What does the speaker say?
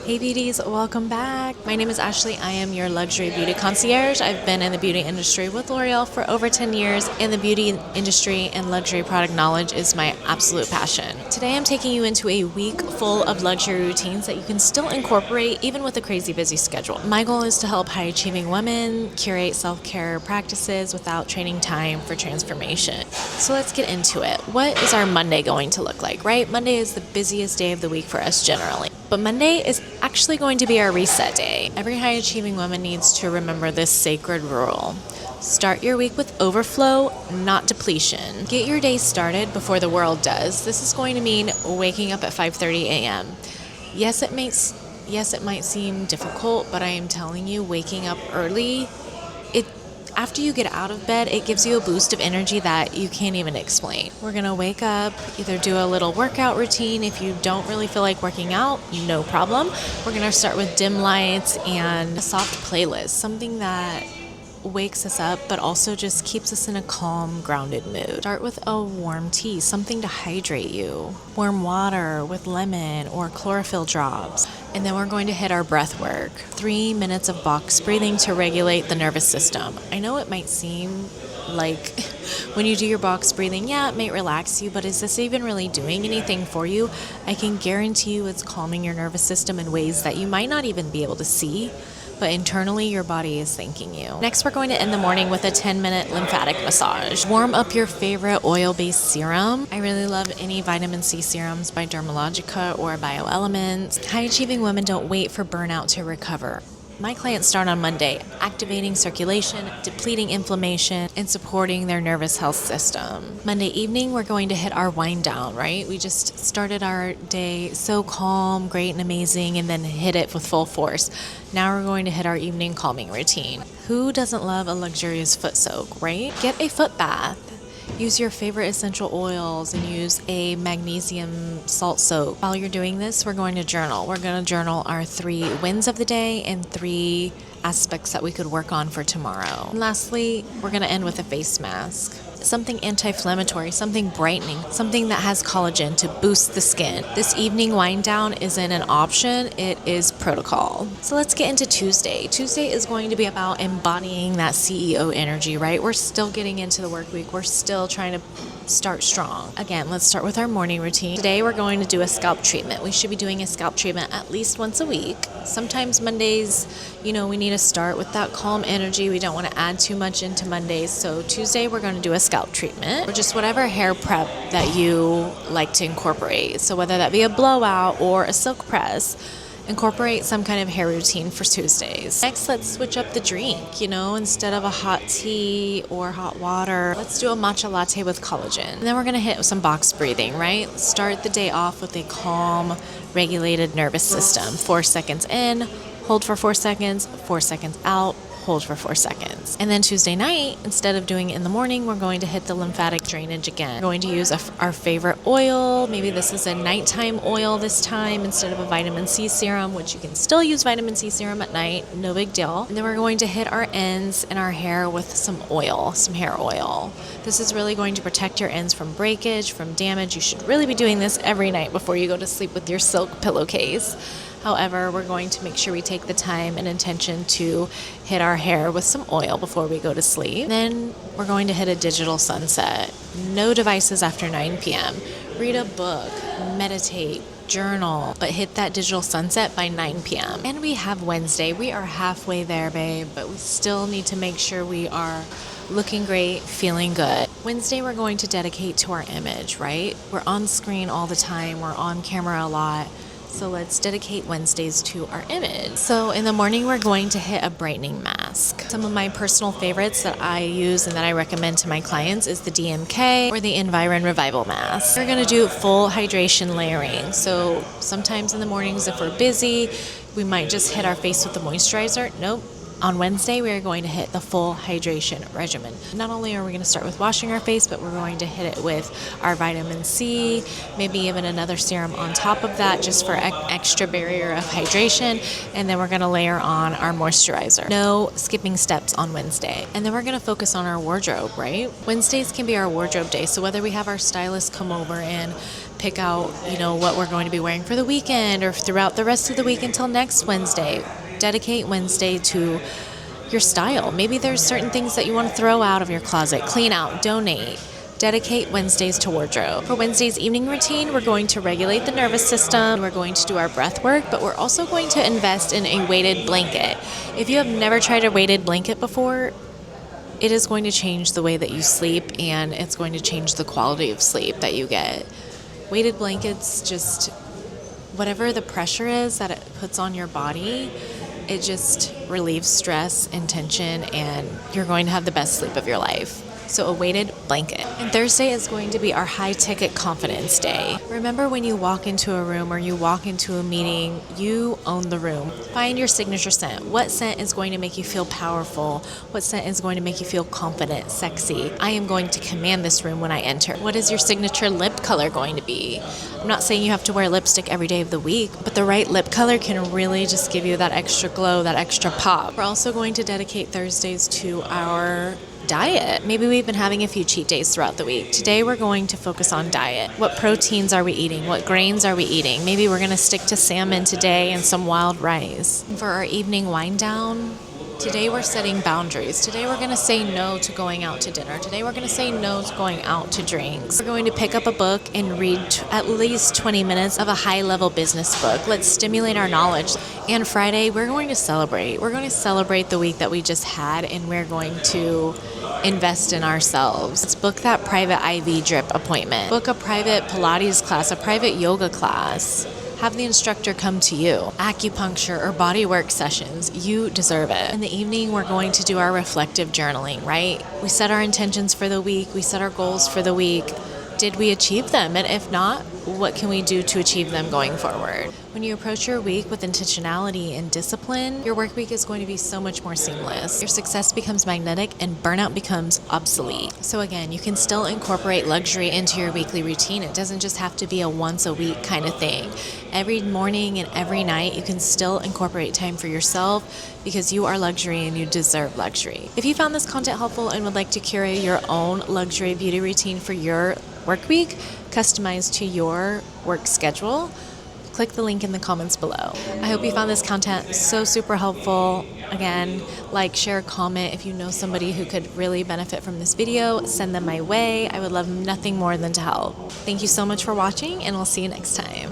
Hey beauties, welcome back. My name is Ashley. I am your luxury beauty concierge. I've been in the beauty industry with L'Oreal for over 10 years, and the beauty industry and luxury product knowledge is my absolute passion. Today I'm taking you into a week full of luxury routines that you can still incorporate even with a crazy busy schedule. My goal is to help high achieving women curate self-care practices without trading time for transformation. So let's get into it. What is our Monday going to look like, right? Monday is the busiest day of the week for us generally. But Monday is actually going to be our reset day. Every high achieving woman needs to remember this sacred rule. Start your week with overflow, not depletion. Get your day started before the world does. This is going to mean waking up at 5:30 a.m. Yes, it might seem difficult, but I am telling you, waking up early, after you get out of bed, it gives you a boost of energy that you can't even explain. We're going to wake up, either do a little workout routine. If you don't really feel like working out, no problem. We're going to start with dim lights and a soft playlist, something that wakes us up but also just keeps us in a calm, grounded mood. Start with a warm tea, something to hydrate you. Warm water with lemon or chlorophyll drops. And then we're going to hit our breath work. 3 minutes of box breathing to regulate the nervous system. I know it might seem like when you do your box breathing, yeah, it may relax you, but is this even really doing anything for you? I can guarantee you it's calming your nervous system in ways that you might not even be able to see, but internally your body is thanking you. Next, we're going to end the morning with a 10-minute lymphatic massage. Warm up your favorite oil-based serum. I really love any vitamin C serums by Dermalogica or BioElements. High-achieving women don't wait for burnout to recover. My clients start on Monday, activating circulation, depleting inflammation, and supporting their nervous health system. Monday evening, we're going to hit our wind down, right? We just started our day so calm, great, and amazing, and then hit it with full force. Now we're going to hit our evening calming routine. Who doesn't love a luxurious foot soak, right? Get a foot bath. Use your favorite essential oils and use a magnesium salt soap. While you're doing this, we're going to journal. We're going to journal our 3 wins of the day and 3 aspects that we could work on for tomorrow. And lastly, we're going to end with a face mask. Something anti-inflammatory, something brightening, something that has collagen to boost the skin. This evening wind down isn't an option, it is protocol. So let's get into Tuesday. Tuesday is going to be about embodying that CEO energy, right? We're still getting into the work week. We're still trying to start strong. Again, let's start with our morning routine. Today we're going to do a scalp treatment. We should be doing a scalp treatment at least once a week. Sometimes Mondays, we need to start with that calm energy. We don't want to add too much into Mondays. So Tuesday we're going to do a scalp treatment or just whatever hair prep that you like to incorporate. So whether that be a blowout or a silk press, incorporate some kind of hair routine for Tuesdays. Next, let's switch up the drink. Instead of a hot tea or hot water, let's do a matcha latte with collagen. And then we're going to hit some box breathing, right? Start the day off with a calm, regulated nervous system. 4 seconds in, hold for 4 seconds, 4 seconds out, hold for 4 seconds. And then Tuesday night, instead of doing it in the morning, we're going to hit the lymphatic drainage again. We're going to use our favorite oil. Maybe this is a nighttime oil this time instead of a vitamin C serum, which you can still use vitamin C serum at night, no big deal. And then we're going to hit our ends and our hair with some oil, some hair oil. This is really going to protect your ends from breakage, from damage. You should really be doing this every night before you go to sleep with your silk pillowcase. However, we're going to make sure we take the time and intention to hit our hair with some oil before we go to sleep. Then we're going to hit a digital sunset. No devices after 9 p.m. Read a book, meditate, journal, but hit that digital sunset by 9 p.m. And we have Wednesday. We are halfway there, babe, but we still need to make sure we are looking great, feeling good. Wednesday, we're going to dedicate to our image, right? We're on screen all the time. We're on camera a lot. So let's dedicate Wednesdays to our image. So in the morning, we're going to hit a brightening mask. Some of my personal favorites that I use and that I recommend to my clients is the DMK or the Environ Revival Mask. We're gonna do full hydration layering. So sometimes in the mornings, if we're busy, we might just hit our face with the moisturizer. Nope. On Wednesday, we are going to hit the full hydration regimen. Not only are we going to start with washing our face, but we're going to hit it with our vitamin C, maybe even another serum on top of that just for extra barrier of hydration. And then we're going to layer on our moisturizer. No skipping steps on Wednesday. And then we're going to focus on our wardrobe, right? Wednesdays can be our wardrobe day. So whether we have our stylist come over and pick out, what we're going to be wearing for the weekend or throughout the rest of the week until next Wednesday. Dedicate Wednesday to your style. Maybe there's certain things that you want to throw out of your closet, clean out, donate. Dedicate Wednesdays to wardrobe. For Wednesday's evening routine, we're going to regulate the nervous system. We're going to do our breath work, but we're also going to invest in a weighted blanket. If you have never tried a weighted blanket before, it is going to change the way that you sleep, and it's going to change the quality of sleep that you get. Weighted blankets, just whatever the pressure is that it puts on your body, it just relieves stress and tension, and you're going to have the best sleep of your life. So a weighted blanket. And Thursday is going to be our high-ticket confidence day. Remember, when you walk into a room or you walk into a meeting, you own the room. Find your signature scent. What scent is going to make you feel powerful? What scent is going to make you feel confident, sexy? I am going to command this room when I enter. What is your signature lip color going to be? I'm not saying you have to wear lipstick every day of the week, but the right lip color can really just give you that extra glow, that extra pop. We're also going to dedicate Thursdays to our diet. Maybe we've been having a few cheat days throughout the week. Today we're going to focus on diet. What proteins are we eating? What grains are we eating? Maybe we're going to stick to salmon today and some wild rice. For our evening wind down, today we're setting boundaries. Today we're going to say no to going out to dinner. Today we're going to say no to going out to drinks. We're going to pick up a book and read at least 20 minutes of a high-level business book. Let's stimulate our knowledge. And Friday, we're going to celebrate. We're going to celebrate the week that we just had, and we're going to invest in ourselves. Let's book that private IV drip appointment. Book a private Pilates class, a private yoga class. Have the instructor come to you. Acupuncture or bodywork sessions. You deserve it. In the evening, we're going to do our reflective journaling, right? We set our intentions for the week. We set our goals for the week. Did we achieve them? And if not, what can we do to achieve them going forward? When you approach your week with intentionality and discipline, your work week is going to be so much more seamless. Your success becomes magnetic and burnout becomes obsolete. So again, you can still incorporate luxury into your weekly routine. It doesn't just have to be a once a week kind of thing. Every morning and every night, you can still incorporate time for yourself because you are luxury and you deserve luxury. If you found this content helpful and would like to curate your own luxury beauty routine for your work week, customized to your work schedule, click the link in the comments below. I hope you found this content so super helpful. Again, like, share, comment. If you know somebody who could really benefit from this video, send them my way. I would love nothing more than to help. Thank you so much for watching, and we'll see you next time.